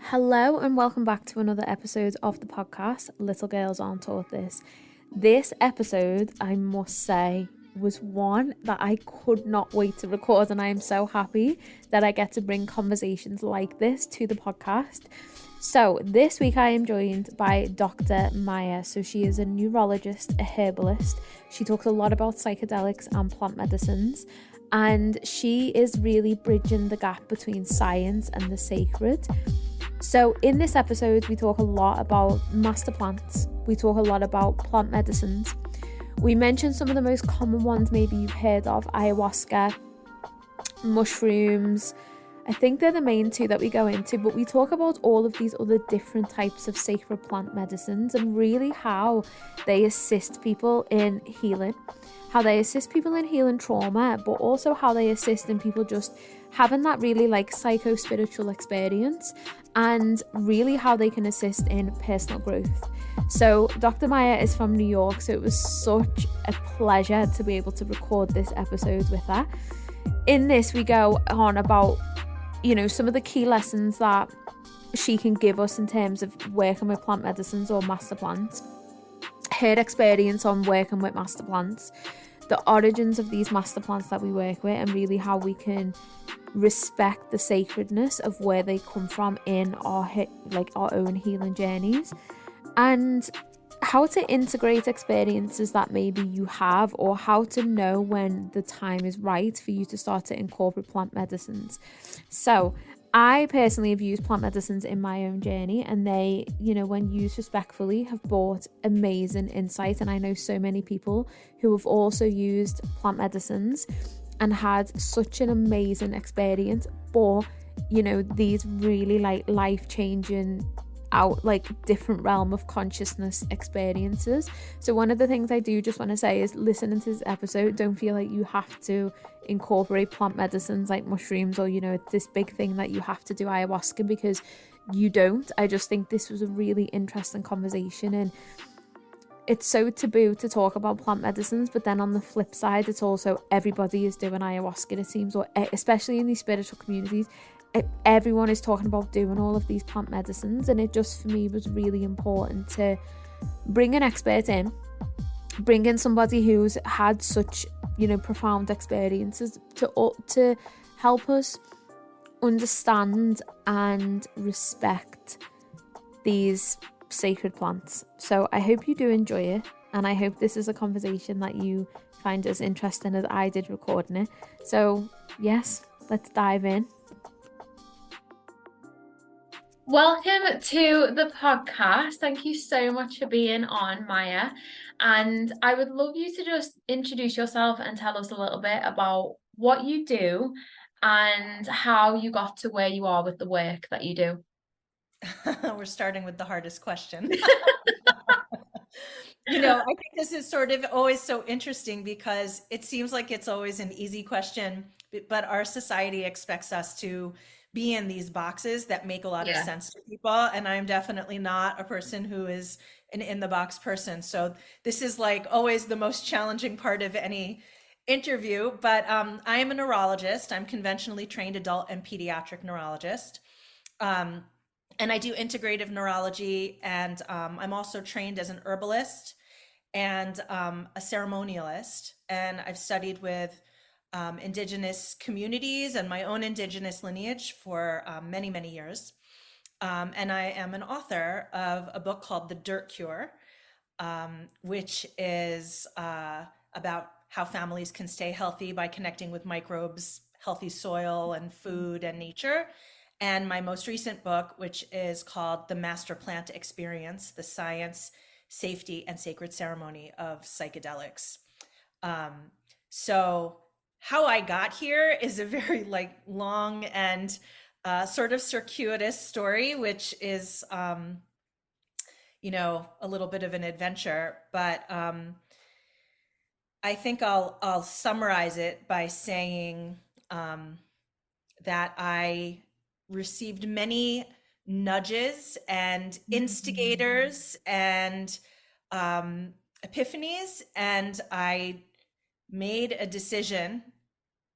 Hello and welcome back to another episode of the podcast, Little Girls Aren't Taught This. This episode, I must say, was one that I could not wait to record, and I am so happy that I get to bring conversations like this to the podcast. So this week I am joined by Dr. Maya. So she is a neurologist, a herbalist. She talks a lot about psychedelics and plant medicines. And she is really bridging the gap between science and the sacred. So in this episode, we talk a lot about master plants. We talk a lot about plant medicines. We mention some of the most common ones maybe you've heard of: ayahuasca, mushrooms. I think they're the main two that we go into, but we talk about all of these other different types of sacred plant medicines and really how they assist people in healing, trauma, but also how they assist in people just having that really like psycho-spiritual experience, and really how they can assist in personal growth. So Dr. Maya is from New York, so it was such a pleasure to be able to record this episode with her. In this, we go on about, some of the key lessons that she can give us in terms of working with plant medicines or master plants, her experience on working with master plants, the origins of these master plants that we work with, and really how we can respect the sacredness of where they come from in our own healing journeys, and how to integrate experiences that maybe you have, or how to know when the time is right for you to start to incorporate plant medicines. So I personally have used plant medicines in my own journey, and they, when used respectfully, have brought amazing insight. And I know so many people who have also used plant medicines and had such an amazing experience, but these really life-changing different realm of consciousness experiences. So one of the things I do just want to say is, listening to this episode, don't feel like you have to incorporate plant medicines like mushrooms, or it's this big thing that you have to do ayahuasca, because you don't. I just think this was a really interesting conversation, and it's so taboo to talk about plant medicines, but then on the flip side, it's also everybody is doing ayahuasca, it seems, or especially in these spiritual communities, everyone is talking about doing all of these plant medicines. And it just, for me, was really important to bring an expert in, bring in somebody who's had such profound experiences to help us understand and respect these sacred plants. So I hope you do enjoy it, and I hope this is a conversation that you find as interesting as I did recording it. So yes, let's dive in. Welcome to the podcast. Thank you so much for being on, Maya. And I would love you to just introduce yourself and tell us a little bit about what you do and how you got to where you are with the work that you do. We're starting with the hardest question. I think this is sort of always so interesting, because it seems like it's always an easy question, but our society expects us to be in these boxes that make a lot of sense to people. And I'm definitely not a person who is an in the box person. So this is like always the most challenging part of any interview. But I am a neurologist. I'm conventionally trained adult and pediatric neurologist. And I do integrative neurology, and I'm also trained as an herbalist and a ceremonialist. And I've studied with indigenous communities and my own indigenous lineage for many, many years. And I am an author of a book called The Dirt Cure, which is about how families can stay healthy by connecting with microbes, healthy soil and food and nature. And my most recent book, which is called The Master Plant Experience: The Science, Safety, and Sacred Ceremony of Psychedelics. So how I got here is a very long and sort of circuitous story, which is, a little bit of an adventure, but I think I'll summarize it by saying that I received many nudges and instigators and epiphanies, and I made a decision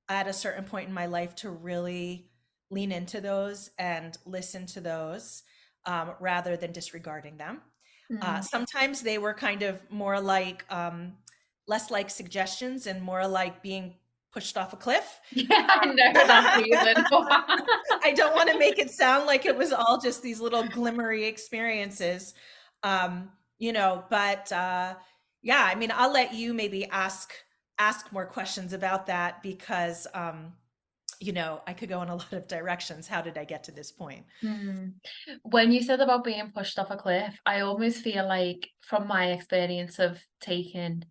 at a certain point in my life to really lean into those and listen to those, rather than disregarding them. Mm. Sometimes they were kind of more like, less like suggestions and more like being pushed off a cliff. Yeah, I know that feeling. I don't want to make it sound like it was all just these little glimmery experiences. But yeah, I mean, I'll let you maybe ask more questions about that, because I could go in a lot of directions. How did I get to this point? Mm. When you said about being pushed off a cliff, I almost feel like, from my experience of taking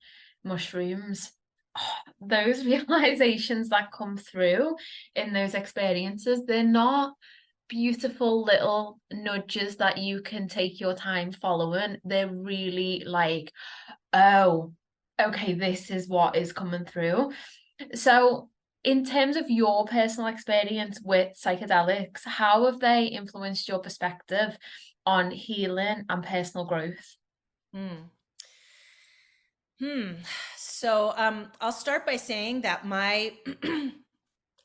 mushrooms, those realizations that come through in those experiences, they're not beautiful little nudges that you can take your time following. They're really like, oh, okay, this is what is coming through. So, in terms of your personal experience with psychedelics, how have they influenced your perspective on healing and personal growth? Hmm. So I'll start by saying that my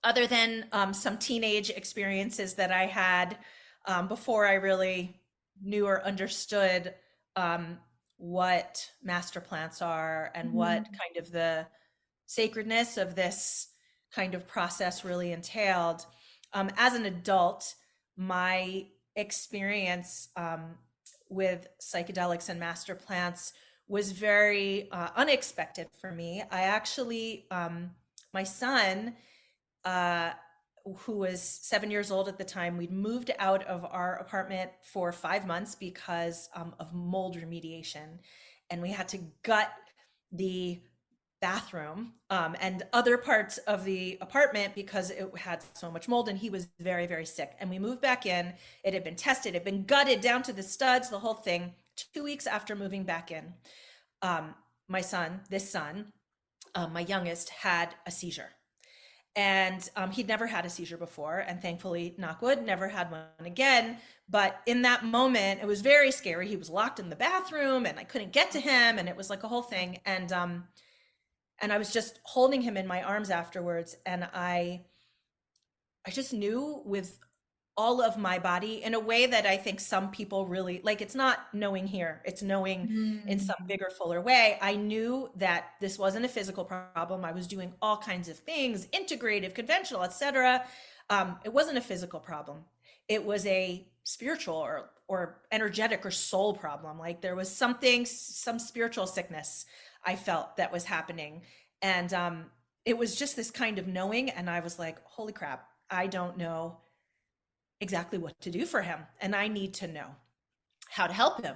other than some teenage experiences that I had before I really knew or understood what master plants are and what Mm. kind of the sacredness of this kind of process really entailed. As an adult, my experience with psychedelics and master plants was very unexpected for me. I actually, my son, uh, who was 7 years old at the time, we'd moved out of our apartment for 5 months because of mold remediation. And we had to gut the bathroom and other parts of the apartment because it had so much mold, and he was very, very sick. And we moved back in. It had been tested, it had been gutted down to the studs, the whole thing. 2 weeks after moving back in, my son, my youngest, had a seizure. And he'd never had a seizure before, and thankfully, knock wood, never had one again. But in that moment, it was very scary. He was locked in the bathroom, and I couldn't get to him, and it was like a whole thing. And I was just holding him in my arms afterwards, and I just knew with all of my body in a way that I think some people really like. It's not knowing here, it's knowing in Mm. some bigger, fuller way. I knew that this wasn't a physical problem. I was doing all kinds of things, integrative, conventional, etc. It wasn't a physical problem. It was a spiritual or energetic or soul problem. Like there was something, some spiritual sickness I felt that was happening. And it was just this kind of knowing. And I was like, holy crap, I don't know exactly what to do for him, and I need to know how to help him.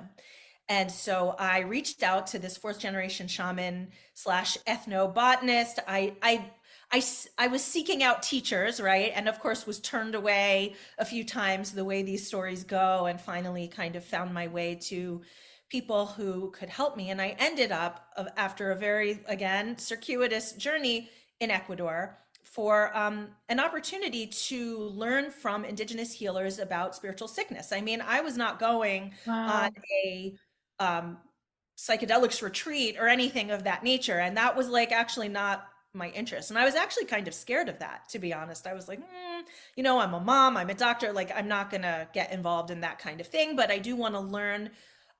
And so I reached out to this fourth generation shaman slash ethnobotanist. I was seeking out teachers, right? And of course was turned away a few times, the way these stories go, and finally kind of found my way to people who could help me. And I ended up, after a very, again, circuitous journey, in Ecuador for an opportunity to learn from indigenous healers about spiritual sickness. I mean, I was not going on Wow. a psychedelics retreat or anything of that nature. And that was like actually not my interest. And I was actually kind of scared of that, to be honest. I was like, I'm a mom, I'm a doctor, like I'm not going to get involved in that kind of thing. But I do want to learn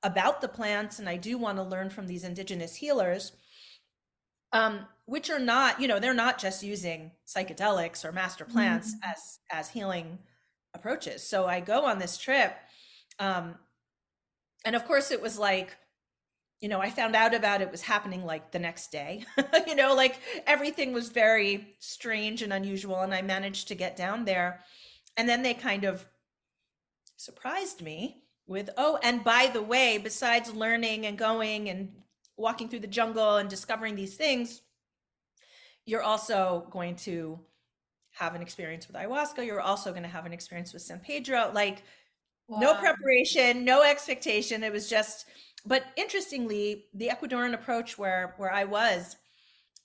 about the plants, and I do want to learn from these indigenous healers. Which are not, they're not just using psychedelics or master plants Mm. as healing approaches. So I go on this trip, and of course it was like, I found out about it was happening like the next day. Like everything was very strange and unusual, and I managed to get down there, and then they kind of surprised me with, oh, and by the way, besides learning and going and walking through the jungle and discovering these things, you're also going to have an experience with ayahuasca. You're also going to have an experience with San Pedro. Like no Wow. preparation, no expectation. It was just, but interestingly, the Ecuadorian approach where I was,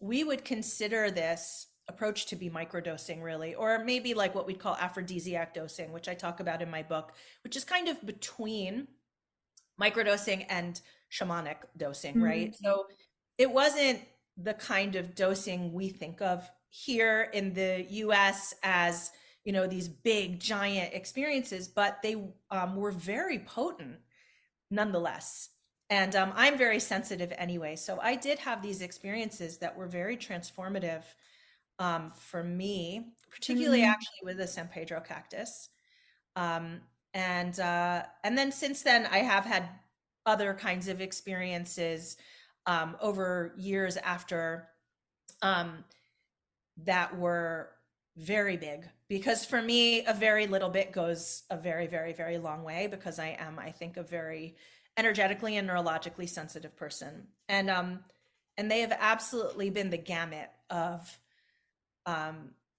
we would consider this approach to be microdosing, really, or maybe like what we'd call aphrodisiac dosing, which I talk about in my book, which is kind of between microdosing and shamanic dosing, right? Mm. So it wasn't the kind of dosing we think of here in the US as, these big giant experiences, but they were very potent nonetheless. And I'm very sensitive anyway, so I did have these experiences that were very transformative for me, particularly actually with the San Pedro cactus. Um, and then since then, I have had other kinds of experiences over years after that were very big, because for me, a very little bit goes a very, very, very long way, because I think, a very energetically and neurologically sensitive person. And they have absolutely been the gamut of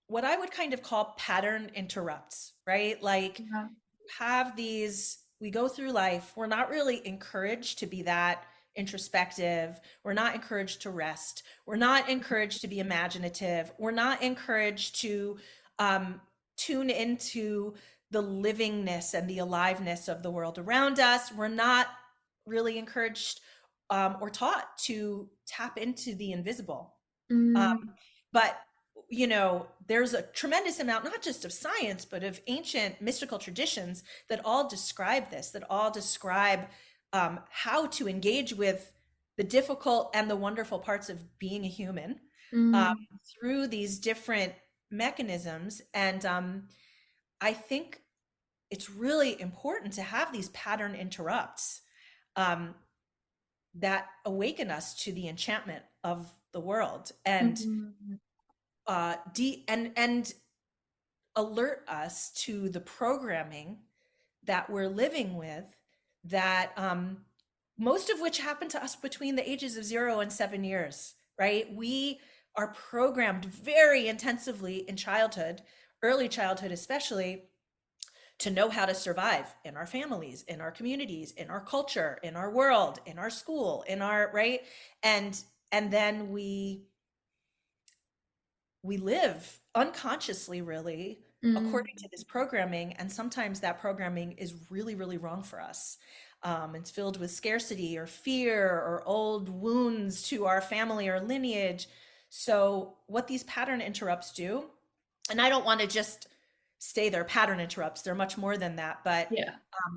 what I would kind of call pattern interrupts, right? Like, have these, we go through life, we're not really encouraged to be that introspective. We're not encouraged to rest. We're not encouraged to be imaginative. We're not encouraged to tune into the livingness and the aliveness of the world around us. We're not really encouraged or taught to tap into the invisible. But there's a tremendous amount, not just of science, but of ancient mystical traditions that all describe this, that all describe how to engage with the difficult and the wonderful parts of being a human through these different mechanisms. And I think it's really important to have these pattern interrupts that awaken us to the enchantment of the world, and and alert us to the programming that we're living with, that most of which happened to us between the ages of 0 and 7 years, right? We are programmed very intensively in childhood, early childhood especially, to know how to survive in our families, in our communities, in our culture, in our world, in our school, in our, right? And then we live unconsciously, really, according to this programming. And sometimes that programming is really, really wrong for us. It's filled with scarcity or fear or old wounds to our family or lineage. So what these pattern interrupts do, and I don't want to just stay there, pattern interrupts, they're much more than that. But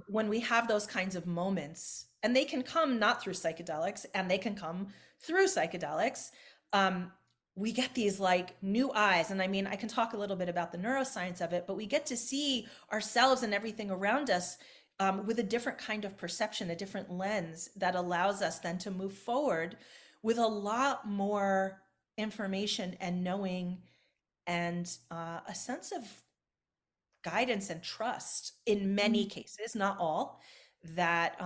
when we have those kinds of moments, and they can come not through psychedelics, and they can come through psychedelics, we get these like new eyes. And I mean, I can talk a little bit about the neuroscience of it, but we get to see ourselves and everything around us with a different kind of perception, a different lens that allows us then to move forward with a lot more information and knowing, and a sense of guidance and trust in many cases, not all, that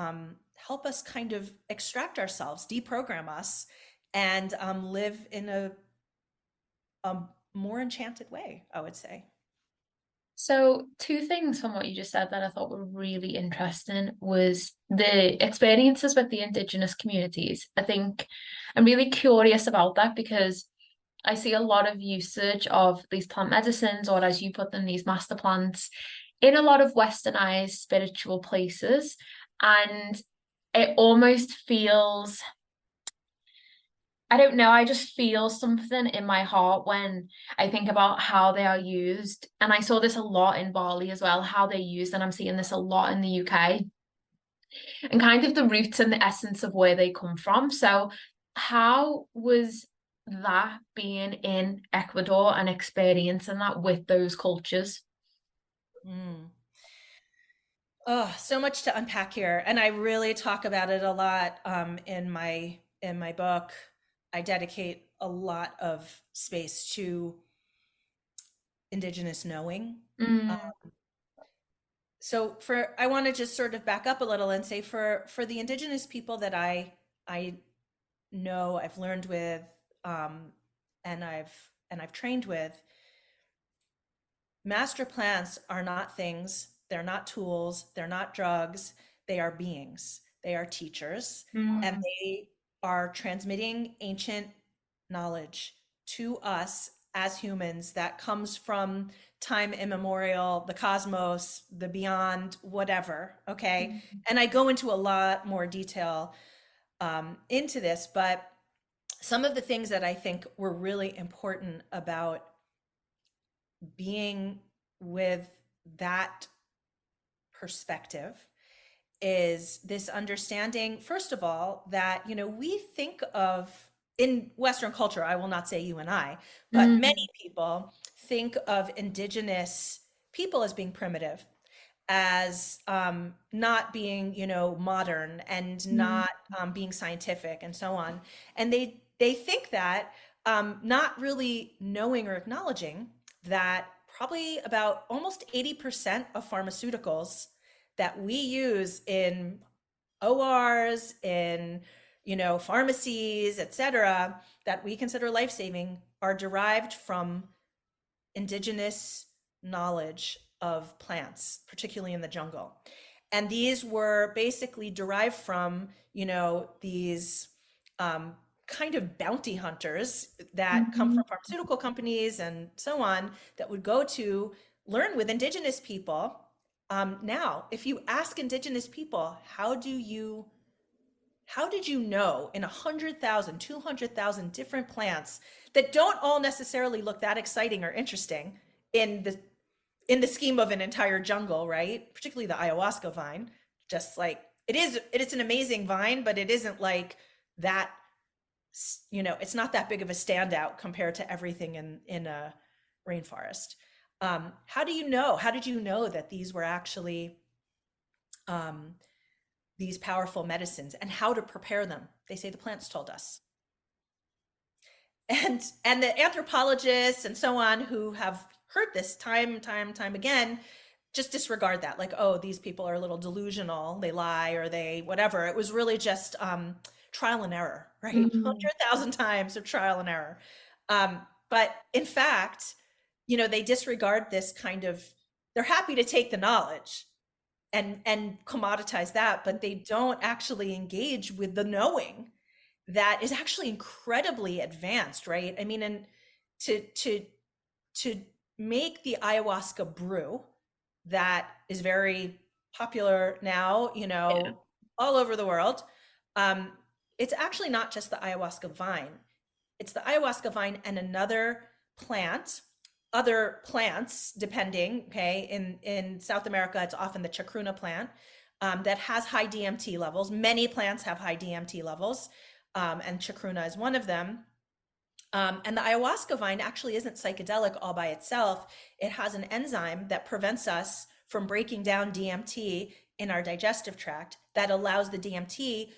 help us kind of extract ourselves, deprogram us, and live in a more enchanted way, I would say. So, two things from what you just said that I thought were really interesting was the experiences with the Indigenous communities. I think I'm really curious about that, because I see a lot of usage of these plant medicines, or as you put them, these master plants, in a lot of westernized spiritual places. And it almost feels, I don't know, I just feel something in my heart when I think about how they are used. And I saw this a lot in Bali as well, how they're used, and I'm seeing this a lot in the UK, and kind of the roots and the essence of where they come from. So how was that being in Ecuador and experiencing that with those cultures? Oh, so much to unpack here. And I really talk about it a lot in my book. I dedicate a lot of space to Indigenous knowing. So I want to just sort of back up a little and say, for the Indigenous people that I know, I've learned with, and I've trained with, master plants are not things, they're not tools, they're not drugs, they are beings, they are teachers, and they are transmitting ancient knowledge to us as humans that comes from time immemorial, the cosmos, the beyond, whatever. Okay. And I go into a lot more detail into this, but some of the things that I think were really important about being with that perspective is this understanding, first of all, that, we think of, in Western culture, I will not say you and I, but many people think of indigenous people as being primitive, as not being, modern, and not being scientific, and so on. And they think that, not really knowing or acknowledging that probably about almost 80% of pharmaceuticals that we use in ORs, in, pharmacies, etc., that we consider life-saving are derived from indigenous knowledge of plants, particularly in the jungle. And these were basically derived from, these kind of bounty hunters that come from pharmaceutical companies and so on, that would go to learn with indigenous people. Now, if you ask indigenous people, how did you know in 100,000, 200,000 different plants that don't all necessarily look that exciting or interesting in the scheme of an entire jungle, right? Particularly the ayahuasca vine, just like it's an amazing vine, but it isn't like that, it's not that big of a standout compared to everything in a rainforest. How did you know that these were actually these powerful medicines, and how to prepare them? They say the plants told us. And the anthropologists and so on who have heard this time again just disregard that, like, oh, these people are a little delusional, they lie, or they whatever. It was really just trial and error, right? 100,000 times of trial and error. But in fact, they disregard this kind of, they're happy to take the knowledge and commoditize that, but they don't actually engage with the knowing that is actually incredibly advanced, right? I mean, and to make the ayahuasca brew that is very popular now, all over the world, it's actually not just the ayahuasca vine. It's the ayahuasca vine and another plant, other plants, depending, okay? In South America, it's often the chacruna plant that has high DMT levels. Many plants have high DMT levels, and chacruna is one of them. And the ayahuasca vine actually isn't psychedelic all by itself. It has an enzyme that prevents us from breaking down DMT in our digestive tract that allows the DMT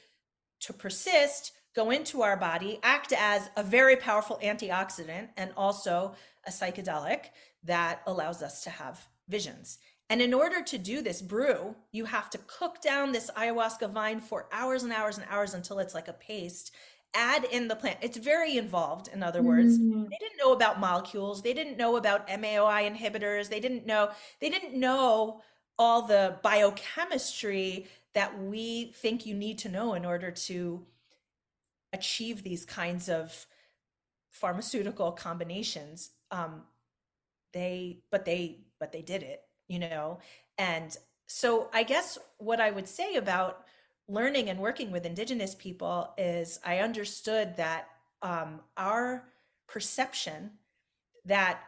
to persist, go into our body, act as a very powerful antioxidant, and also a psychedelic that allows us to have visions. And in order to do this brew, you have to cook down this ayahuasca vine for hours and hours and hours until it's like a paste. Add in the plant. It's very involved, in other words. They didn't know about molecules. They didn't know about MAOI inhibitors. They didn't know all the biochemistry that we think you need to know in order to achieve these kinds of pharmaceutical combinations. They did it, And so I guess what I would say about learning and working with indigenous people is I understood that our perception that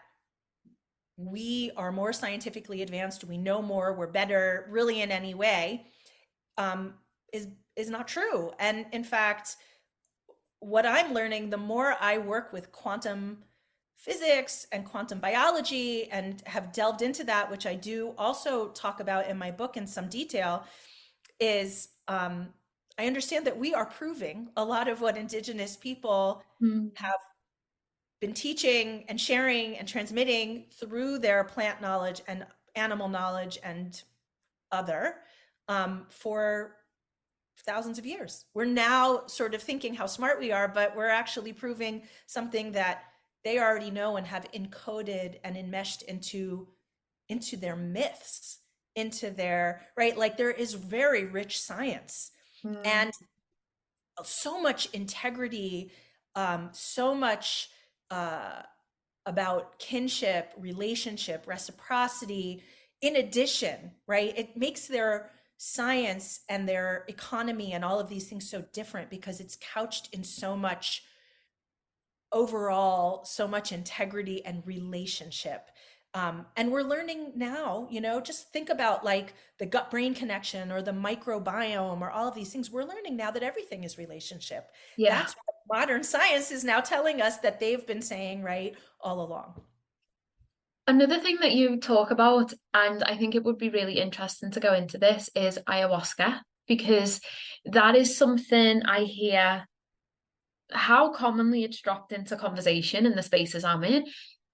we are more scientifically advanced, we know more, we're better, really in any way, is not true. And in fact, what I'm learning, the more I work with quantum physics and quantum biology and have delved into that, which I do also talk about in my book in some detail, is I understand that we are proving a lot of what indigenous people have been teaching and sharing and transmitting through their plant knowledge and animal knowledge and other for thousands of years. We're now sort of thinking how smart we are, but we're actually proving something that they already know and have encoded and enmeshed into their myths, into their, right? Like there is very rich science and so much integrity, so much about kinship, relationship, reciprocity. In addition, right? It makes their science and their economy and all of these things so different because it's couched in so much overall, so much integrity and relationship. And we're learning now, just think about like the gut brain connection or the microbiome or all of these things. We're learning now that everything is relationship. Yeah. That's what modern science is now telling us that they've been saying, right, all along. Another thing that you talk about, and I think it would be really interesting to go into this, is ayahuasca, because that is something I hear how commonly it's dropped into conversation in the spaces I'm in. And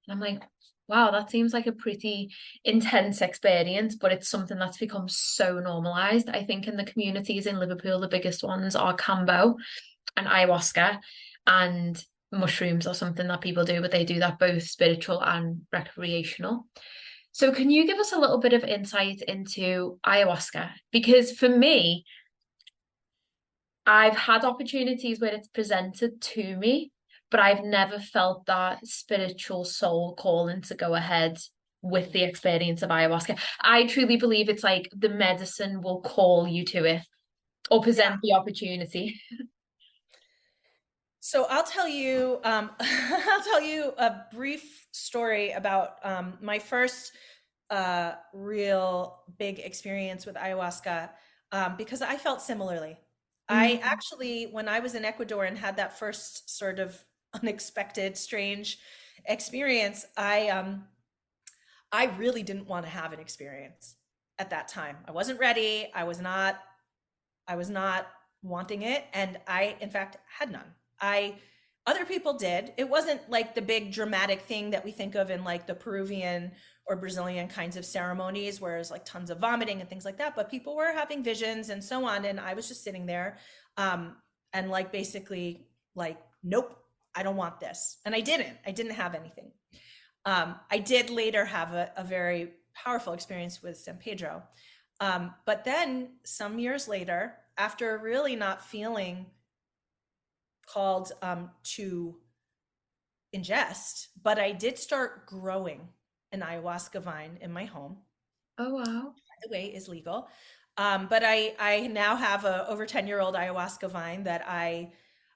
I'm like, wow, that seems like a pretty intense experience, but it's something that's become so normalized. I think in the communities in Liverpool, the biggest ones are Cambo and ayahuasca, and mushrooms are something that people do, but they do that both spiritual and recreational. So can you give us a little bit of insight into ayahuasca? Because for me, I've had opportunities where it's presented to me, but I've never felt that spiritual soul calling to go ahead with the experience of ayahuasca. I truly believe it's like the medicine will call you to it or present the opportunity. So I'll tell you, I'll tell you a brief story about my first real big experience with ayahuasca, because I felt similarly. I actually, when I was in Ecuador and had that first sort of unexpected, strange experience, I really didn't want to have an experience at that time. I wasn't ready. I was not wanting it, and I, in fact, had none. I Other people did. It wasn't like the big dramatic thing that we think of in like the Peruvian or Brazilian kinds of ceremonies, where it's like tons of vomiting and things like that. But people were having visions and so on, and I was just sitting there, and like basically like, nope, I don't want this, and I didn't. I didn't have anything. I did later have a very powerful experience with San Pedro. But then some years later, after really not feeling called to ingest, but I did start growing an ayahuasca vine in my home. Oh, wow. By the way, is legal. But I now have a over 10-year-old ayahuasca vine that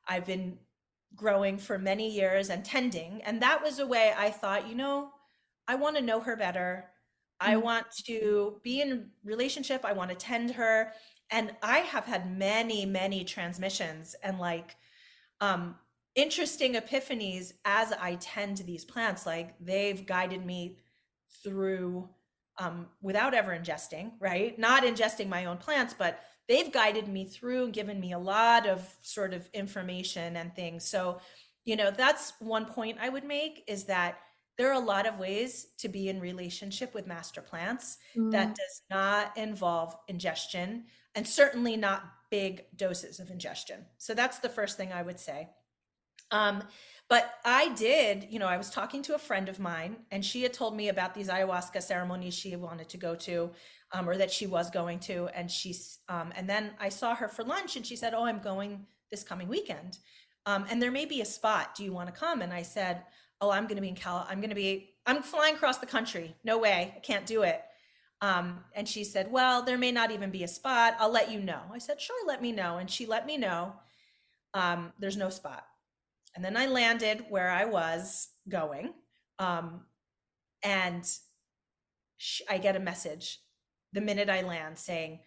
I've been growing for many years and tending. And that was a way I thought, I want to know her better. I want to be in relationship. I want to tend her. And I have had many, many transmissions and like interesting epiphanies as I tend these plants. Like they've guided me through without ever ingesting, right? Not ingesting my own plants, but they've guided me through and given me a lot of sort of information and things. So, that's one point I would make, is that there are a lot of ways to be in relationship with master plants that does not involve ingestion, and certainly not big doses of ingestion. So that's the first thing I would say. But I did, I was talking to a friend of mine, and she had told me about these ayahuasca ceremonies she wanted to go to, or that she was going to. And and then I saw her for lunch, and she said, "Oh, I'm going this coming weekend. And there may be a spot. Do you want to come?" And I said, "Oh, I'm going to be I'm flying across the country. No way. I can't do it." And she said, "Well, there may not even be a spot. I'll let you know." I said, "Sure, let me know." And she let me know. There's no spot. And then I landed where I was going. And I get a message the minute I land saying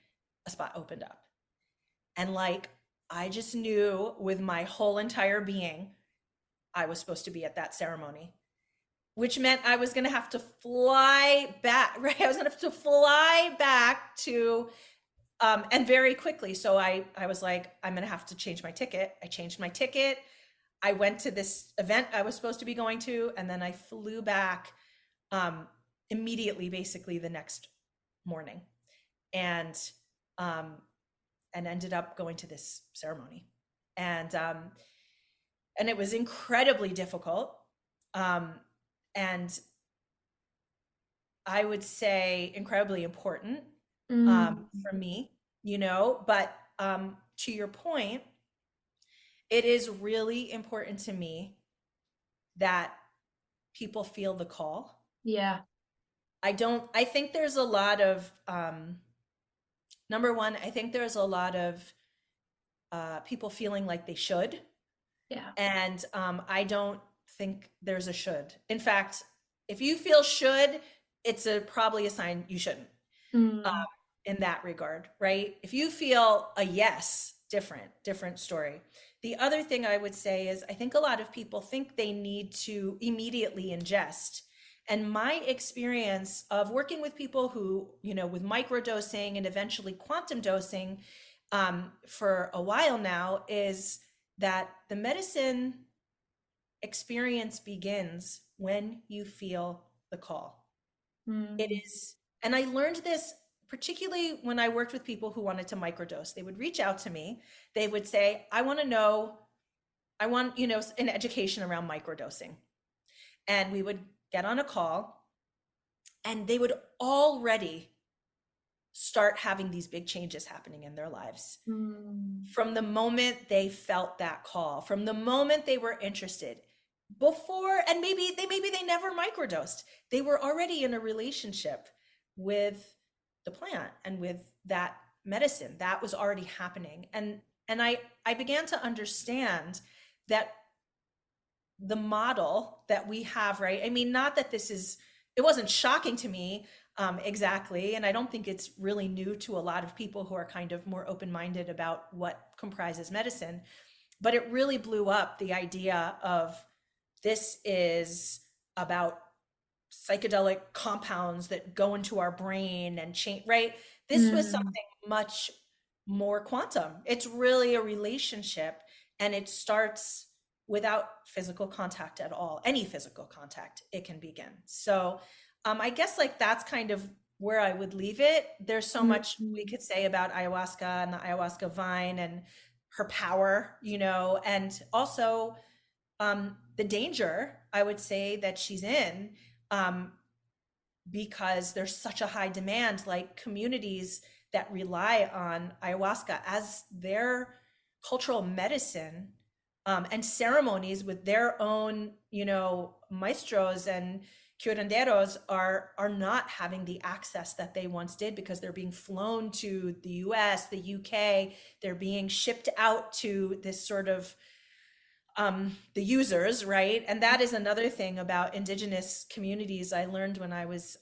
a spot opened up. And like, I just knew with my whole entire being, I was supposed to be at that ceremony, which meant I was going to have to fly back, right? I was going to have to fly back to, and very quickly. So I was like, I'm going to have to change my ticket. I changed my ticket. I went to this event I was supposed to be going to, and then I flew back immediately, basically the next morning, and ended up going to this ceremony, and it was incredibly difficult, and I would say incredibly important for me, But to your point, it is really important to me that people feel the call. Yeah. I think there's a lot of, number one, I think there's a lot of people feeling like they should. Yeah. And I don't think there's a should. In fact, If you feel should, it's probably a sign you shouldn't. Mm. In that regard, right? If you feel a yes, different story. The other thing I would say is I think a lot of people think they need to immediately ingest. And my experience of working with people who, with microdosing and eventually quantum dosing for a while now is that the medicine experience begins when you feel the call. It is, and I learned this particularly when I worked with people who wanted to microdose. They would reach out to me. They would say, I want an education around microdosing. And we would get on a call and they would already start having these big changes happening in their lives. From the moment they felt that call, from the moment they were interested. Before, and maybe they never microdosed. They were already in a relationship with the plant and with that medicine. That was already happening. And I began to understand that the model that we have, right? I mean, not that it wasn't shocking to me exactly. And I don't think it's really new to a lot of people who are kind of more open-minded about what comprises medicine, but it really blew up the idea of this is about psychedelic compounds that go into our brain and change, right? This was something much more quantum. It's really a relationship, and it starts without physical contact at all. Any physical contact, it can begin. So I guess like that's kind of where I would leave it. There's so much we could say about ayahuasca and the ayahuasca vine and her power, and also the danger, I would say, that she's in, because there's such a high demand, like communities that rely on ayahuasca as their cultural medicine, and ceremonies with their own, maestros and curanderos are not having the access that they once did because they're being flown to the US, the UK, they're being shipped out to this sort of the users, right? And that is another thing about indigenous communities I learned when I was,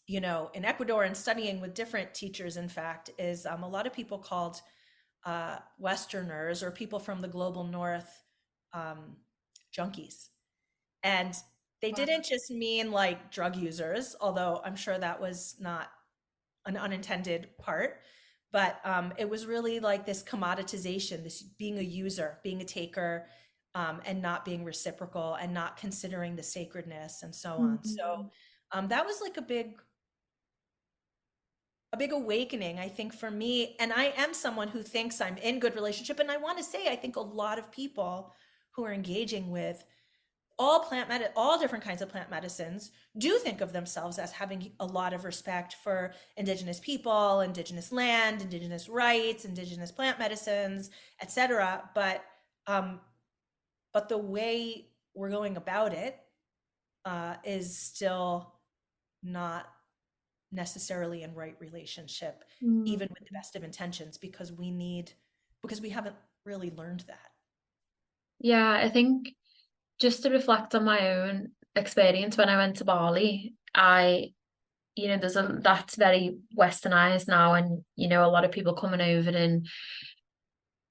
in Ecuador and studying with different teachers, in fact, is a lot of people called Westerners or people from the global North junkies. And they didn't just mean like drug users, although I'm sure that was not an unintended part. But it was really like this commoditization, this being a user, being a taker, and not being reciprocal and not considering the sacredness and so on. So that was like a big awakening, I think, for me. And I am someone who thinks I'm in good relationship. And I want to say, I think a lot of people who are engaging with all different kinds of plant medicines do think of themselves as having a lot of respect for indigenous people, indigenous land, indigenous rights, indigenous plant medicines, etc. But the way we're going about it is still not necessarily in right relationship, even with the best of intentions, because we haven't really learned that. Yeah, I think just to reflect on my own experience when I went to Bali, that's very westernized now, and a lot of people coming over and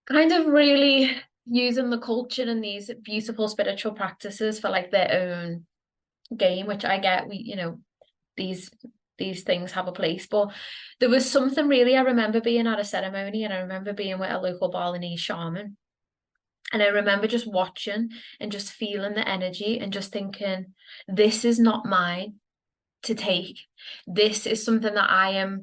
kind of really using the culture and these beautiful spiritual practices for like their own gain, which I get. These things have a place, but there was something really. I remember being at a ceremony, and I remember being with a local Balinese shaman. And I remember just watching and just feeling the energy and just thinking, this is not mine to take. This is something that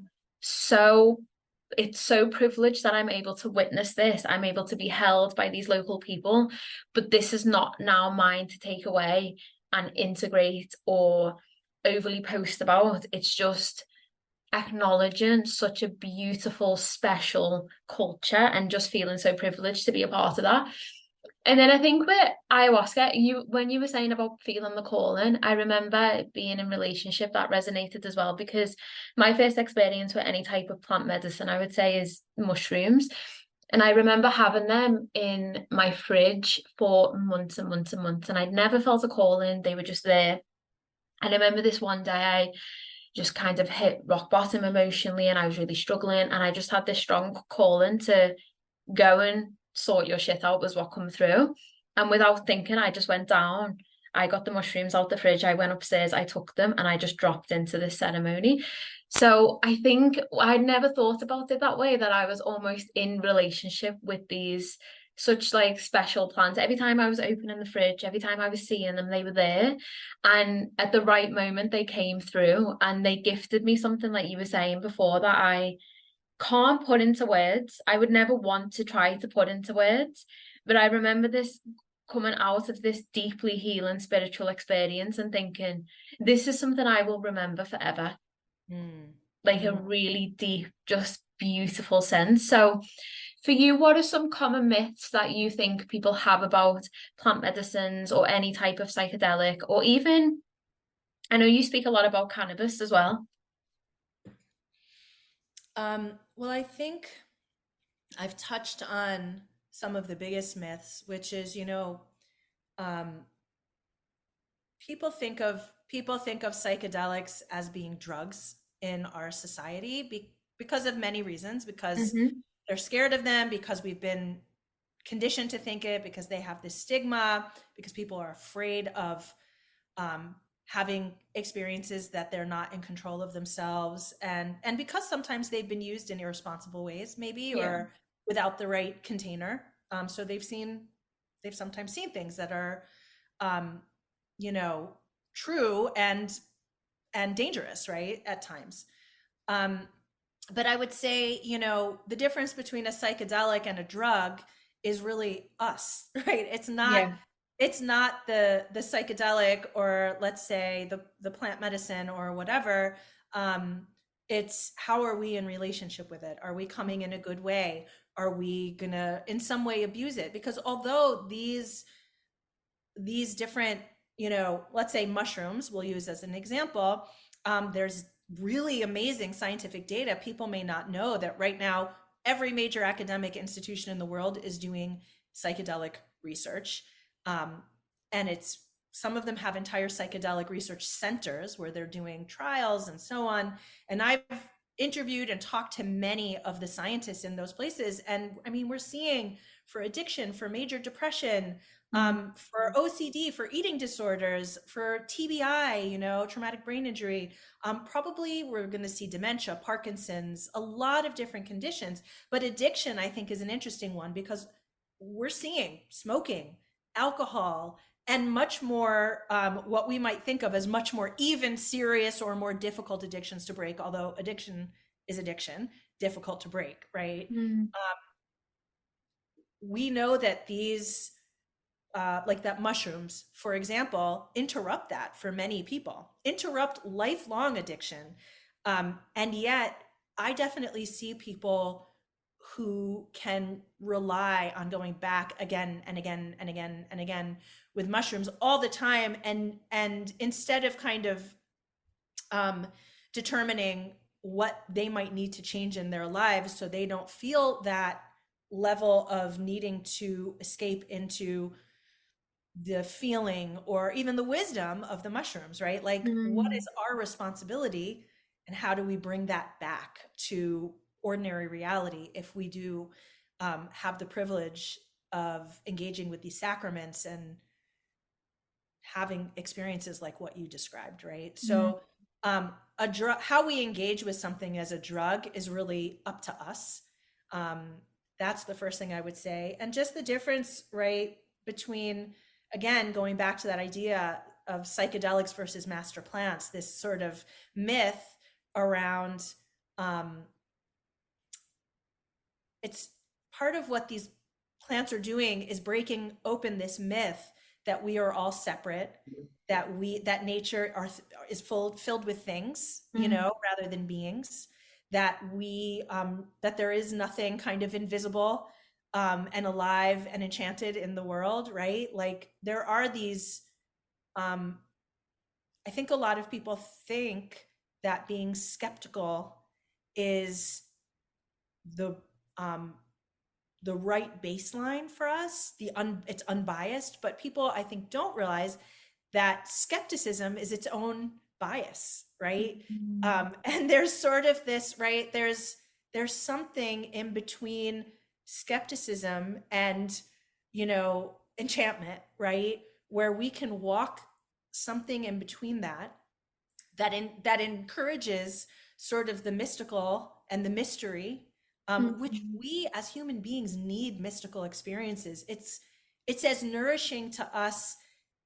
it's so privileged that I'm able to witness this. I'm able to be held by these local people, but this is not now mine to take away and integrate or overly post about. It's just acknowledging such a beautiful, special culture and just feeling so privileged to be a part of that. And then I think with ayahuasca, when you were saying about feeling the calling, I remember being in a relationship that resonated as well, because my first experience with any type of plant medicine, I would say, is mushrooms. And I remember having them in my fridge for months and months and months, and I'd never felt a calling. They were just there. And I remember this one day I just kind of hit rock bottom emotionally, and I was really struggling, and I just had this strong calling to go and sort your shit out, was what come through. And without thinking, I just went down. I got the mushrooms out the fridge, I went upstairs, I took them, and I just dropped into this ceremony. So I think I'd never thought about it that way, that I was almost in relationship with these such like special plants. Every time I was opening the fridge, every time I was seeing them, they were there. And at the right moment, they came through and they gifted me something, like you were saying before, that I can't put into words. I would never want to try to put into words. But I remember this coming out of this deeply healing spiritual experience and thinking, this is something I will remember forever. Like a really deep, just beautiful sense. So for you, what are some common myths that you think people have about plant medicines or any type of psychedelic, or even, I know you speak a lot about cannabis as well. Well, I think I've touched on some of the biggest myths, which is, um, people think of psychedelics as being drugs in our society because of many reasons, because they're scared of them, because we've been conditioned to think it, because they have this stigma, because people are afraid of having experiences that they're not in control of themselves, and because sometimes they've been used in irresponsible ways, maybe, or without the right container. So they've sometimes seen things that are true and dangerous, right, at times. But I would say, the difference between a psychedelic and a drug is really us, right? It's not the psychedelic, or let's say the plant medicine or whatever. It's how are we in relationship with it? Are we coming in a good way? Are we gonna in some way abuse it? Because although these different, let's say mushrooms, we'll use as an example, there's really amazing scientific data. People may not know that right now every major academic institution in the world is doing psychedelic research. And some of them have entire psychedelic research centers where they're doing trials and so on. And I've interviewed and talked to many of the scientists in those places. And I mean, we're seeing for addiction, for major depression, for OCD, for eating disorders, for TBI, traumatic brain injury, probably we're going to see dementia, Parkinson's, a lot of different conditions. But addiction, I think, is an interesting one, because we're seeing smoking, alcohol, and much more what we might think of as much more even serious or more difficult addictions to break, although addiction is addiction, difficult to break, right? We know that these like that mushrooms, for example, interrupt that for many people, interrupt lifelong addiction. And yet I definitely see people who can rely on going back again and again and again and again with mushrooms all the time. And instead of kind of determining what they might need to change in their lives so they don't feel that level of needing to escape into the feeling or even the wisdom of the mushrooms, right? Like, what is our responsibility, and how do we bring that back to ordinary reality if we do have the privilege of engaging with these sacraments and having experiences like what you described, right? So a drug, how we engage with something as a drug is really up to us. That's the first thing I would say. And just the difference, right, between, again, going back to that idea of psychedelics versus master plants, this sort of myth around, it's part of what these plants are doing is breaking open this myth that we are all separate, that nature is filled with things, rather than beings, that that there is nothing kind of invisible and alive and enchanted in the world, right? Like, there are these, I think a lot of people think that being skeptical is the right baseline for us. It's unbiased, but people, I think, don't realize that skepticism is its own bias, right? Mm. And there's sort of this, right? There's something in between skepticism and, enchantment, right? Where we can walk something in between that encourages sort of the mystical and the mystery, which Mm. we as human beings need mystical experiences. It's as nourishing to us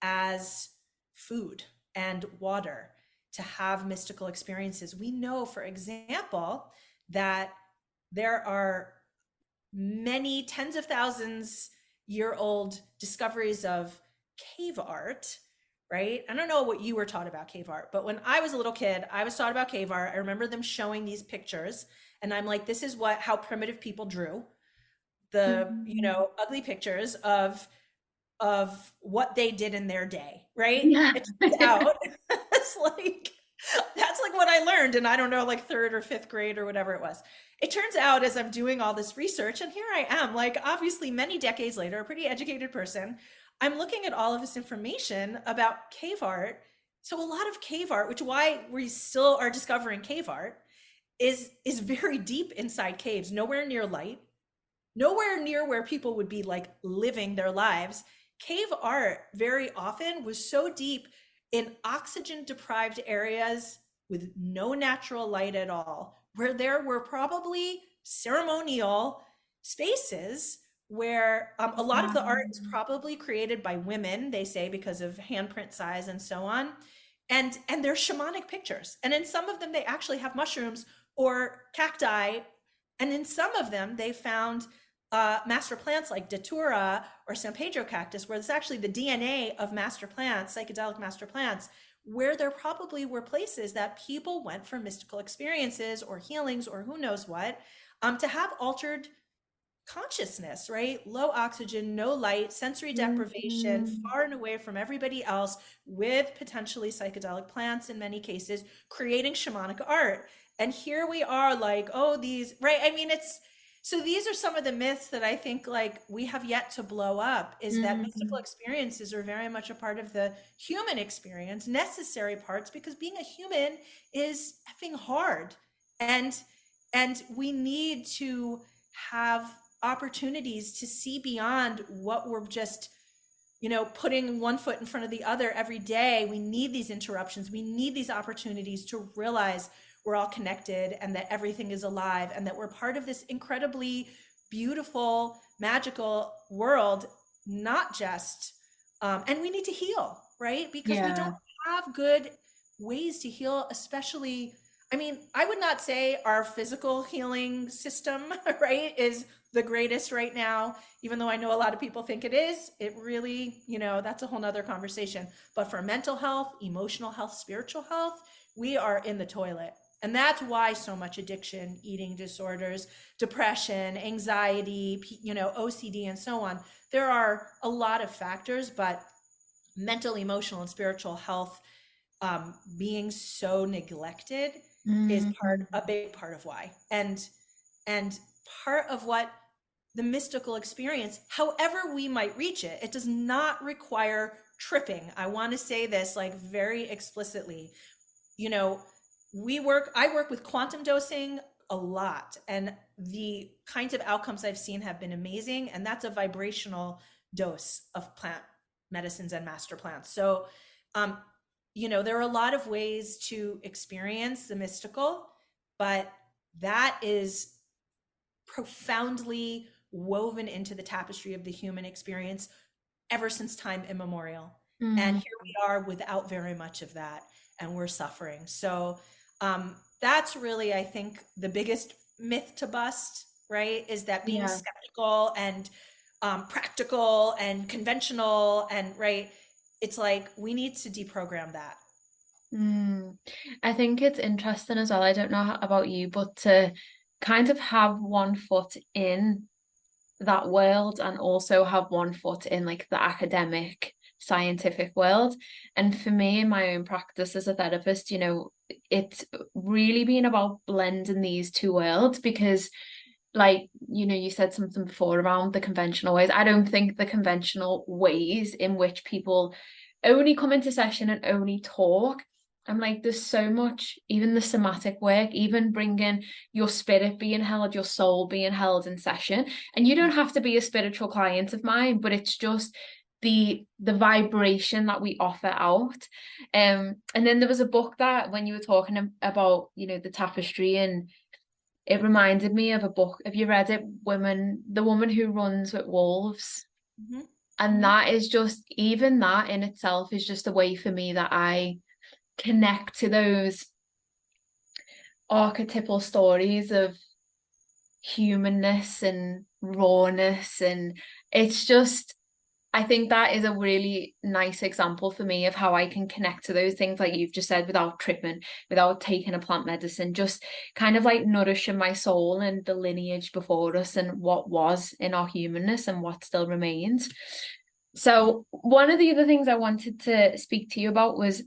as food and water to have mystical experiences. We know, for example, that there are many tens of thousands year old discoveries of cave art, right? I don't know what you were taught about cave art, but when I was a little kid, I was taught about cave art. I remember them showing these pictures, and I'm like, this is how primitive people drew the, Mm. ugly pictures of what they did in their day, right? Yeah. It turns out it's like that's like what I learned in, I don't know, like third or fifth grade or whatever it was. It turns out as I'm doing all this research, and here I am, like obviously many decades later, a pretty educated person, I'm looking at all of this information about cave art. So a lot of cave art, which why we still are discovering cave art, is very deep inside caves, nowhere near light, nowhere near where people would be like living their lives. Cave art very often was so deep in oxygen deprived areas with no natural light at all, where there were probably ceremonial spaces where a lot of the art is Um, probably created by women, they say, because of handprint size and so on. And they're shamanic pictures. And in some of them, they actually have mushrooms or cacti. And in some of them, they found master plants like datura or San Pedro cactus, where it's actually the DNA of master plants, psychedelic master plants, where there probably were places that people went for mystical experiences or healings or who knows what, to have altered consciousness, right? Low oxygen, no light, sensory deprivation, mm. far and away from everybody else, with potentially psychedelic plants in many cases, creating shamanic art. And here we are like, oh, these, right? I mean, so these are some of the myths that I think like we have yet to blow up, is that mystical Mm. experiences are very much a part of the human experience, necessary parts, because being a human is effing hard. And we need to have opportunities to see beyond what we're just, putting one foot in front of the other every day. We need these interruptions. We need these opportunities to realize we're all connected and that everything is alive and that we're part of this incredibly beautiful, magical world, not just, and we need to heal, right? Because we don't Yeah. have good ways to heal, especially, I mean, I would not say our physical healing system, right, is the greatest right now, even though I know a lot of people think it is. It really, that's a whole nother conversation. But for mental health, emotional health, spiritual health, we are in the toilet. And that's why so much addiction, eating disorders, depression, anxiety, OCD, and so on. There are a lot of factors, but mental, emotional, and spiritual health being so neglected is Mm. a big part of why. And part of what the mystical experience, however we might reach it, it does not require tripping. I want to say this like very explicitly. You know, I work with quantum dosing a lot, and the kinds of outcomes I've seen have been amazing. And that's a vibrational dose of plant medicines and master plants. So, um, there are a lot of ways to experience the mystical, but that is profoundly woven into the tapestry of the human experience ever since time immemorial. And Mm. here we are without very much of that, and we're suffering. So that's really, I think, the biggest myth to bust, right? Is that being Yeah. skeptical and practical and conventional, and right, it's like we need to deprogram that. Mm. I think it's interesting as well. I don't know about you, but to kind of have one foot in that world and also have one foot in like the academic scientific world. And for me in my own practice as a therapist, it's really been about blending these two worlds because like you said something before around the conventional ways. I don't think the conventional ways in which people only come into session and only talk. I'm like, there's so much, even the somatic work, even bringing your spirit being held, your soul being held in session. And you don't have to be a spiritual client of mine, but it's just the vibration that we offer out. And then there was a book that when you were talking about, you know, the tapestry, and it reminded me of a book. Have you read it? The Woman Who Runs with Wolves. Mm-hmm. And that is just, even that in itself is just a way for me that I connect to those archetypal stories of humanness and rawness. And it's just, I think that is a really nice example for me of how I can connect to those things, like you've just said, without tripping, without taking a plant medicine, just kind of like nourishing my soul and the lineage before us and what was in our humanness and what still remains. So one of the other things I wanted to speak to you about was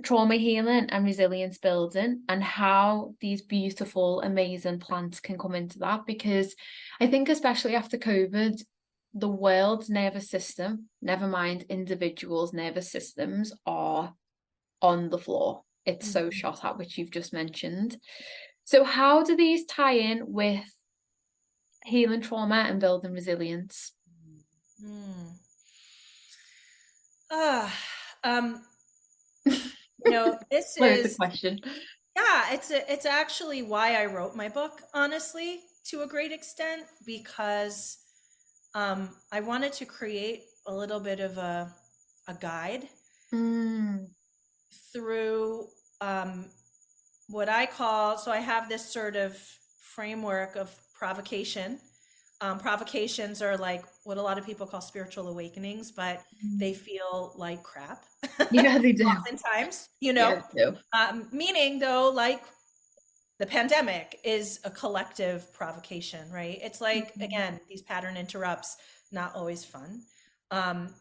trauma healing and resilience building, and how these beautiful, amazing plants can come into that. Because I think especially after COVID, the world's nervous system, never mind individuals' nervous systems, are on the floor. It's so shot at, which you've just mentioned. So how do these tie in with healing trauma and building resilience? This Loads of is, question. yeah, it's actually why I wrote my book, honestly, to a great extent, because I wanted to create a little bit of a guide through what I call, so I have this sort of framework of provocation. Provocations are like what a lot of people call spiritual awakenings, but they feel like crap. Yeah, they do. Oftentimes, Yeah, they do. Meaning though, like the pandemic is a collective provocation, right? It's like, again, these pattern interrupts, not always fun. And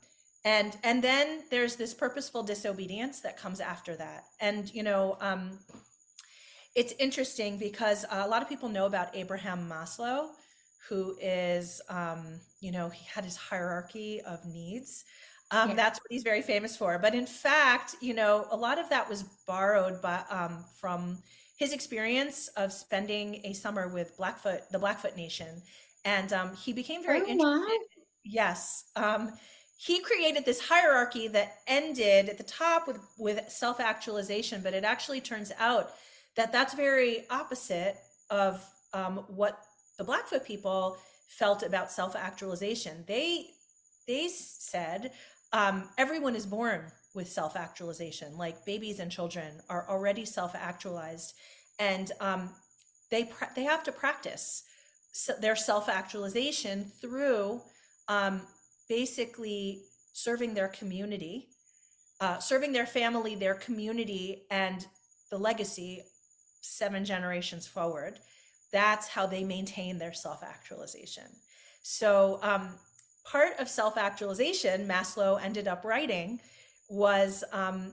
then there's this purposeful disobedience that comes after that. And, it's interesting because a lot of people know about Abraham Maslow, who is, he had his hierarchy of needs. That's what he's very famous for. But in fact, a lot of that was borrowed from his experience of spending a summer with the Blackfoot Nation. And he became very interested. Wow. Yes. He created this hierarchy that ended at the top with self-actualization, but it actually turns out that that's very opposite of what the Blackfoot people felt about self-actualization. They said everyone is born with self-actualization, like babies and children are already self-actualized, and they have to practice their self-actualization through basically serving their community, serving their family, their community, and the legacy 7 generations forward. That's how they maintain their self-actualization. So part of self-actualization, Maslow ended up writing, was a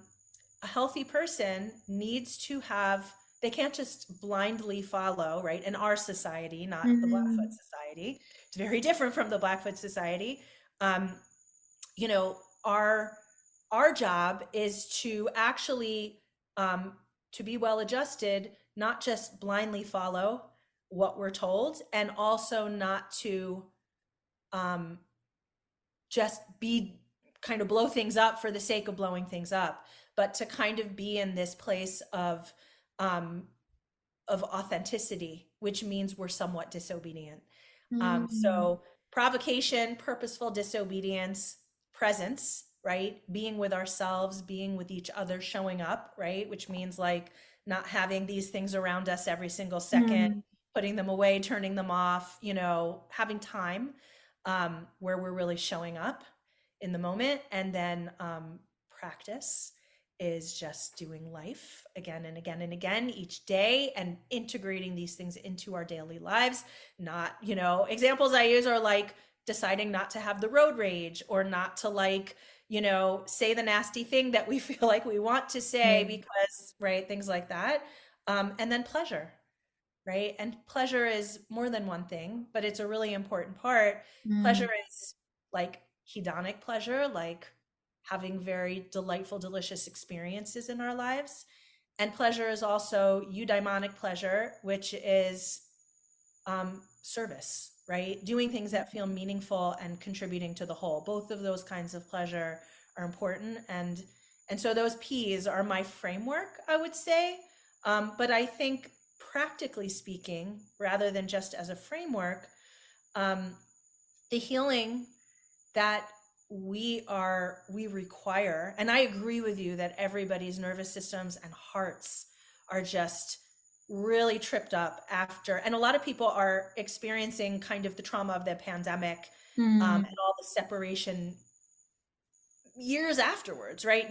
healthy person needs to have, they can't just blindly follow, right? In our society, not the Blackfoot society. It's very different from the Blackfoot society. Our job is to actually to be well adjusted, not just blindly follow what we're told, and also not to just be kind of blow things up for the sake of blowing things up, but to kind of be in this place of authenticity, which means we're somewhat disobedient. So provocation, purposeful disobedience, presence, right? Being with ourselves, being with each other, showing up, right? Which means like not having these things around us every single second, putting them away, turning them off, having time where we're really showing up in the moment. And then practice is just doing life again and again and again each day, and integrating these things into our daily lives. Not, examples I use are like deciding not to have the road rage, or not to say the nasty thing that we feel like we want to say because, right, things like that. And then pleasure, right? And pleasure is more than one thing, but it's a really important part. Pleasure is like hedonic pleasure, like having very delightful, delicious experiences in our lives. And pleasure is also eudaimonic pleasure, which is service, right? Doing things that feel meaningful and contributing to the whole. Both of those kinds of pleasure are important. And so those P's are my framework, I would say. But I think practically speaking, rather than just as a framework, the healing that we require, and I agree with you that everybody's nervous systems and hearts are just really tripped up after, and a lot of people are experiencing kind of the trauma of the pandemic, and all the separation years afterwards, right?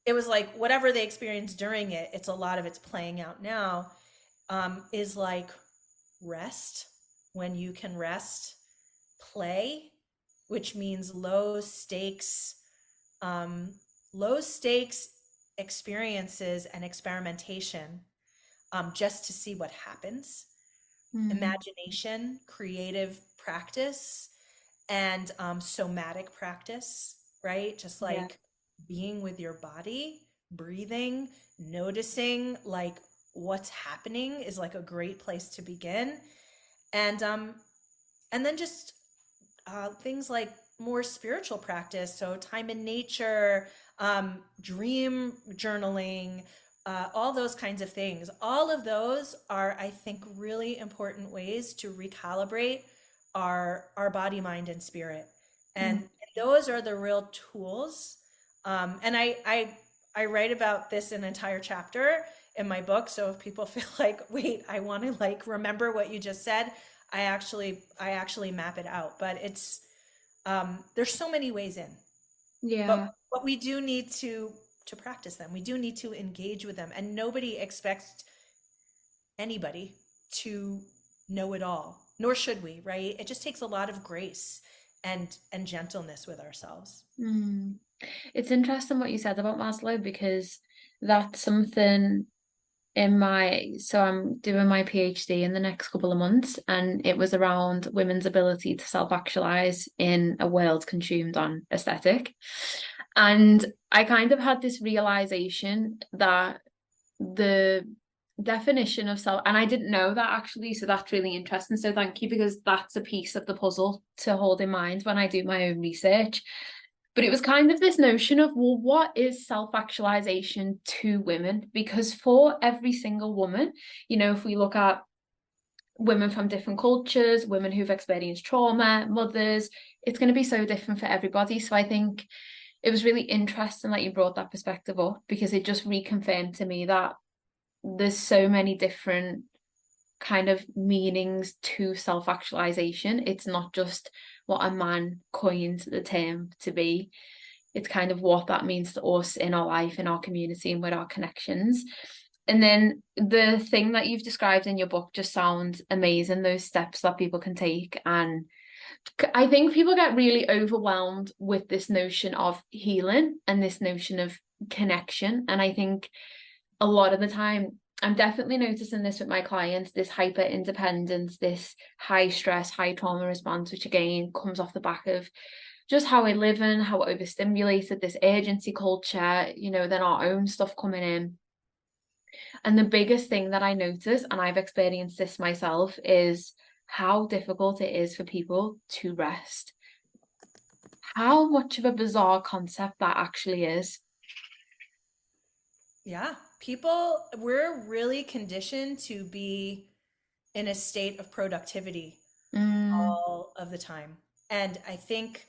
It was like whatever they experienced during it, it's a lot of it's playing out now, is like rest, when you can rest, play, which means low stakes experiences and experimentation, just to see what happens. Imagination, creative practice, and somatic practice, right? Just like being with your body, breathing, noticing like what's happening is like a great place to begin. And then just things like more spiritual practice, so time in nature, dream journaling, all those kinds of things. All of those are, I think, really important ways to recalibrate our body, mind, and spirit. And those are the real tools. And I write about this in an entire chapter in my book. So if people feel like, wait, I want to like remember what you just said, I actually map it out. But it's there's so many ways in. But we do need to practice them. We do need to engage with them, and nobody expects anybody to know it all, nor should we, right? It just takes a lot of grace and gentleness with ourselves. It's interesting what you said about Maslow, because that's something so I'm doing my PhD in the next couple of months, and it was around women's ability to self-actualize in a world consumed on aesthetic. And I kind of had this realization that the definition of self, and I didn't know that actually, so that's really interesting. So thank you, because that's a piece of the puzzle to hold in mind when I do my own research. But it was kind of this notion of, well, what is self-actualization to women? Because for every single woman, if we look at women from different cultures, women who've experienced trauma, mothers, it's going to be so different for everybody. So I think it was really interesting that you brought that perspective up, because it just reconfirmed to me that there's so many different kind of meanings to self-actualization. It's not just what a man coined the term to be. It's kind of what that means to us in our life, in our community, and with our connections. And then the thing that you've described in your book just sounds amazing, those steps that people can take. And I think people get really overwhelmed with this notion of healing and this notion of connection. And I think a lot of the time, I'm definitely noticing this with my clients, this hyper independence, this high stress, high trauma response, which again comes off the back of just how we're living, how we're overstimulated, this urgency culture, then our own stuff coming in. And the biggest thing that I notice, and I've experienced this myself, is how difficult it is for people to rest. How much of a bizarre concept that actually is. Yeah, we're really conditioned to be in a state of productivity all of the time. And I think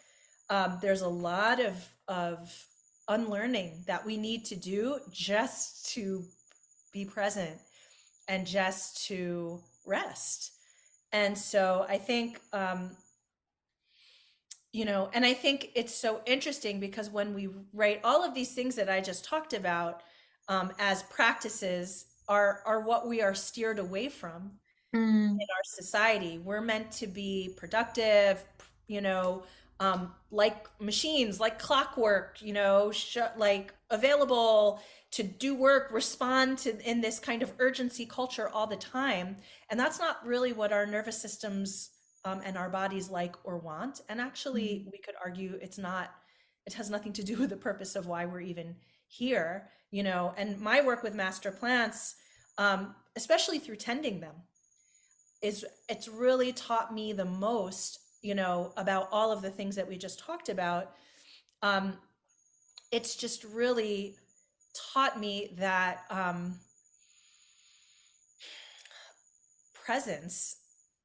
there's a lot of unlearning that we need to do just to be present and just to rest. And so I think, and I think it's so interesting, because when we write all of these things that I just talked about, as practices are what we are steered away from in our society. We're meant to be productive, like machines, like clockwork, like available to do work, respond to in this kind of urgency culture all the time. And that's not really what our nervous systems and our bodies like or want. And actually, we could argue it's not it has nothing to do with the purpose of why we're even here, and my work with master plants, especially through tending them, it's really taught me the most, about all of the things that we just talked about. It's just really taught me that presence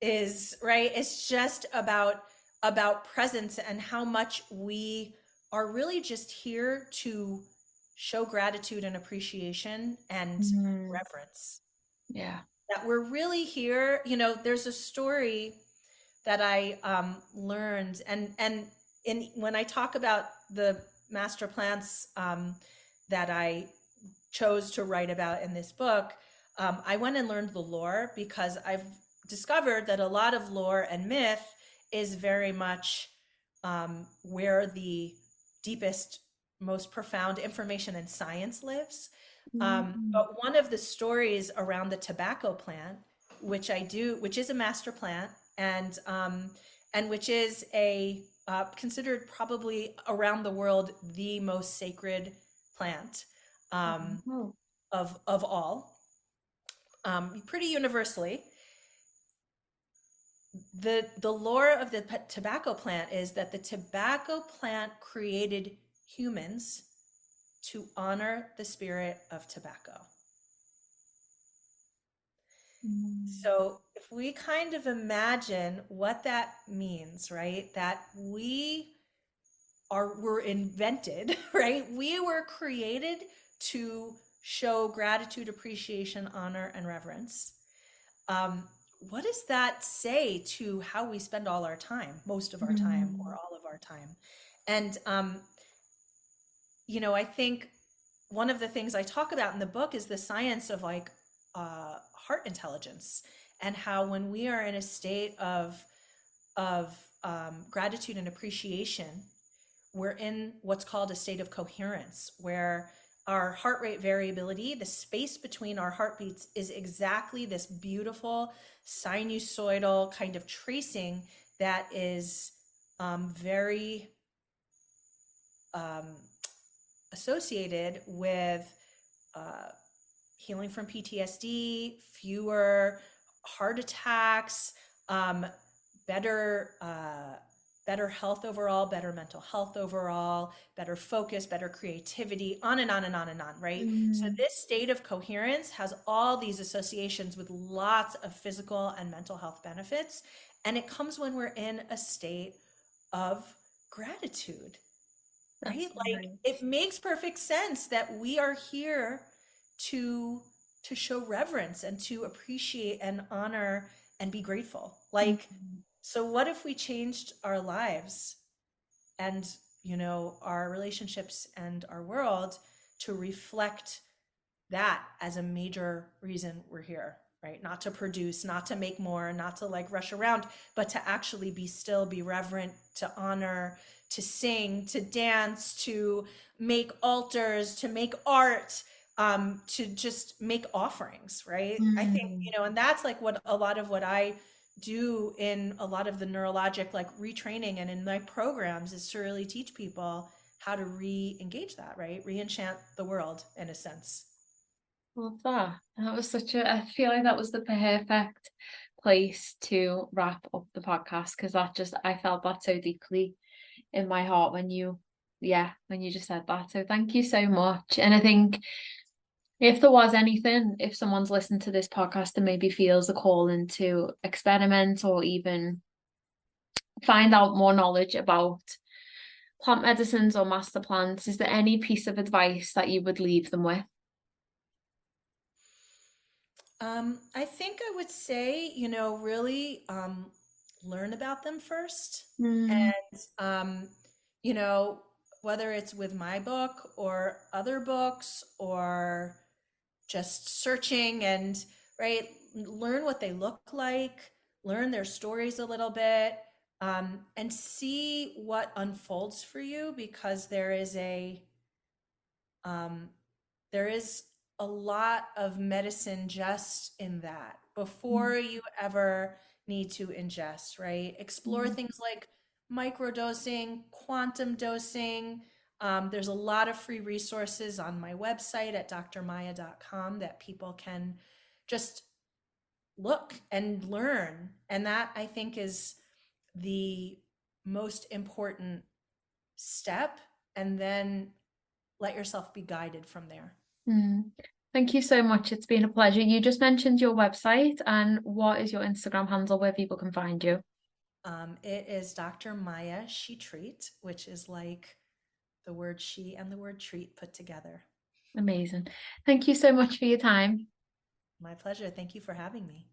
is right. It's just about presence and how much we are really just here to show gratitude and appreciation and reverence. Yeah. That we're really here. There's a story that I learned, and when I talk about the master plants that I chose to write about in this book, I went and learned the lore, because I've discovered that a lot of lore and myth is very much where the deepest, most profound information and science lives. But one of the stories around the tobacco plant, which is a master plant, and which is considered probably around the world the most sacred plant of all, pretty universally. The lore of the tobacco plant is that the tobacco plant created humans to honor the spirit of tobacco. So if we kind of imagine what that means, right? That we're invented, right? We were created to show gratitude, appreciation, honor, and reverence. What does that say to how we spend all our time, most of our time, or all of our time? And, I think one of the things I talk about in the book is the science of heart intelligence, and how when we are in a state of gratitude and appreciation, we're in what's called a state of coherence, where our heart rate variability, the space between our heartbeats, is exactly this beautiful sinusoidal kind of tracing that is very associated with healing from PTSD, fewer heart attacks, better health overall, better mental health overall, better focus, better creativity, on and on and on and on, right? So this state of coherence has all these associations with lots of physical and mental health benefits. And it comes when we're in a state of gratitude, right? It makes perfect sense that we are here to show reverence and to appreciate and honor and be grateful. So what if we changed our lives and, our relationships and our world to reflect that as a major reason we're here, right? Not to produce, not to make more, not to rush around, but to actually be still, be reverent, to honor, to sing, to dance, to make altars, to make art, to just make offerings, right? I think, and that's what a lot of what I do in a lot of the neurologic retraining and in my programs is to really teach people how to re-engage that, right? Re-enchant the world in a sense. Love that. That was I feel like that was the perfect place to wrap up the podcast, because I felt that so deeply in my heart when you just said that. So thank you so much. And I think if there was anything, if someone's listened to this podcast and maybe feels a calling to experiment or even find out more knowledge about plant medicines or master plants, is there any piece of advice that you would leave them with? I think I would say, really learn about them first. And, whether it's with my book or other books or just searching and, right, learn what they look like, learn their stories a little bit, and see what unfolds for you, because there is a lot of medicine just in that before you ever need to ingest, right? Explore things like microdosing, quantum dosing, There's a lot of free resources on my website at drmaya.com that people can just look and learn. And that, I think, is the most important step. And then let yourself be guided from there. Thank you so much. It's been a pleasure. You just mentioned your website, and what is your Instagram handle where people can find you? It is Dr. Maya She Treat, which is like the word she and the word treat put together. Amazing. Thank you so much for your time. My pleasure. Thank you for having me.